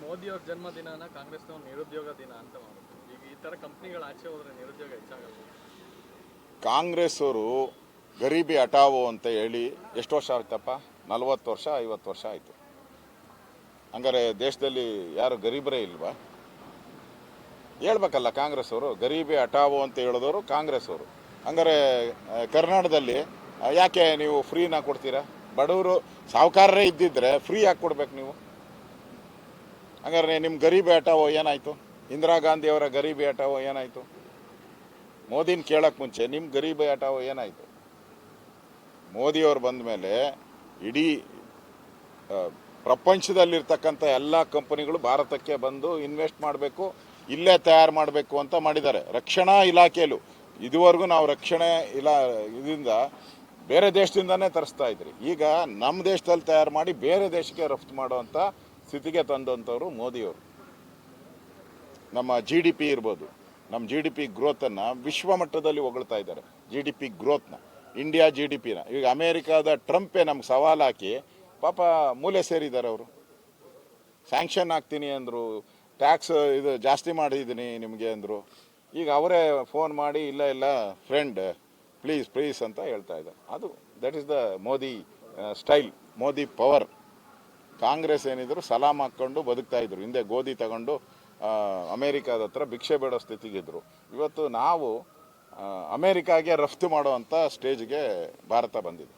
ಮೋದಿ ಅವ್ರ ಜನ್ಮದಿನನ ಕಾಂಗ್ರೆಸ್ನ ನಿರುದ್ಯೋಗ ದಿನ ಅಂತ ಮಾಡುತ್ತೆ. ಈಗ ಈ ತರ ಕಂಪ್ನಿಗಳು ಆಚೆ ಹೋದ್ರೆ ನಿರುದ್ಯೋಗ ಹೆಚ್ಚಾಗಲ್ಲ. ಕಾಂಗ್ರೆಸ್ ಅವರು ಗರೀಬಿ ಹಟಾವೋ ಅಂತ ಹೇಳಿ ಎಷ್ಟು ವರ್ಷ ಆಯ್ತಪ್ಪ? 40 ವರ್ಷ 50 ವರ್ಷ ಆಯಿತು. ಹಂಗಾರೆ ದೇಶದಲ್ಲಿ ಯಾರು ಗರೀಬರೇ ಇಲ್ವಾ? ಹೇಳ್ಬೇಕಲ್ಲ ಕಾಂಗ್ರೆಸ್ ಅವರು. ಗರೀಬಿ ಹಟಾವೋ ಅಂತ ಹೇಳಿದವರು ಕಾಂಗ್ರೆಸ್ ಅವರು. ಹಂಗಾರೆ ಕರ್ನಾಟಕದಲ್ಲಿ ಯಾಕೆ ನೀವು ಫ್ರೀನ ಕೊಡ್ತೀರಾ? ಬಡವರು ಸಾಹುಕಾರರೇ ಇದ್ದಿದ್ರೆ ಫ್ರೀ ಯಾಕೆ ಕೊಡ್ಬೇಕು ನೀವು? ಹಂಗಾರೆ ನಿಮ್ಮ ಗರೀಬಿ ಹಟಾವೋ ಏನಾಯಿತು? ಇಂದಿರಾ ಗಾಂಧಿ ಅವರ ಗರೀಬಿ ಹಟಾವೋ ಏನಾಯಿತು? ಮೋದಿನ ಕೇಳೋಕ್ಕೆ ಮುಂಚೆ ನಿಮ್ಮ ಗರೀಬಿ ಹಟಾವೋ ಏನಾಯಿತು? ಮೋದಿಯವರು ಬಂದ ಮೇಲೆ ಇಡೀ ಪ್ರಪಂಚದಲ್ಲಿರ್ತಕ್ಕಂಥ ಎಲ್ಲ ಕಂಪನಿಗಳು ಭಾರತಕ್ಕೆ ಬಂದು ಇನ್ವೆಸ್ಟ್ ಮಾಡಬೇಕು, ಇಲ್ಲೇ ತಯಾರು ಮಾಡಬೇಕು ಅಂತ ಮಾಡಿದ್ದಾರೆ. ರಕ್ಷಣಾ ಇಲಾಖೆಯಲ್ಲೂ ಇದುವರೆಗೂ ನಾವು ರಕ್ಷಣೆ ಇದರಿಂದ ಬೇರೆ ದೇಶದಿಂದನೇ ತರಿಸ್ತಾ ಇದ್ರಿ. ಈಗ ನಮ್ಮ ದೇಶದಲ್ಲಿ ತಯಾರು ಮಾಡಿ ಬೇರೆ ದೇಶಕ್ಕೆ ರಫ್ತು ಮಾಡುವಂಥ ಸ್ಥಿತಿಗೆ ತಂದಂಥವ್ರು ಮೋದಿಯವರು. ನಮ್ಮ GDP ಇರ್ಬೋದು, ನಮ್ಮ GDP ಗ್ರೋತನ್ನು ವಿಶ್ವ ಮಟ್ಟದಲ್ಲಿ ಹೊಗಳ್ತಾ ಇದ್ದಾರೆ. GDP ಗ್ರೋತ್ನ, ಇಂಡಿಯಾ GDPನ. ಈಗ ಅಮೇರಿಕಾದ ಟ್ರಂಪೇ ನಮ್ಗೆ ಸವಾಲು ಹಾಕಿ ಪಾಪ ಮೂಲೆ ಸೇರಿದ್ದಾರೆ. ಅವರು ಸ್ಯಾಂಕ್ಷನ್ ಹಾಕ್ತೀನಿ ಅಂದರು, ಟ್ಯಾಕ್ಸ್ ಇದು ಜಾಸ್ತಿ ಮಾಡಿದ್ದೀನಿ ನಿಮಗೆ ಅಂದರು. ಈಗ ಅವರೇ ಫೋನ್ ಮಾಡಿ ಇಲ್ಲ ಫ್ರೆಂಡ್ ಪ್ಲೀಸ್ ಅಂತ ಹೇಳ್ತಾ ಇದ್ದಾರೆ. ಅದು that is the Modi style, Modi power. Congress ಏನಿದ್ರು ಸಲಾಮ್ ಹಾಕ್ಕೊಂಡು ಬದುಕ್ತಾ ಇದ್ರು. ಹಿಂದೆ ಗೋಧಿ ತಗೊಂಡು ಅಮೇರಿಕಾದ ಹತ್ರ ಭಿಕ್ಷೆ ಬೇಡೋ ಸ್ಥಿತಿಗಿದ್ರು. ಇವತ್ತು ನಾವು ಅಮೇರಿಕಾಗೆ ರಫ್ತು ಮಾಡುವಂಥ ಸ್ಟೇಜ್ಗೆ ಭಾರತ ಬಂದಿದೆ.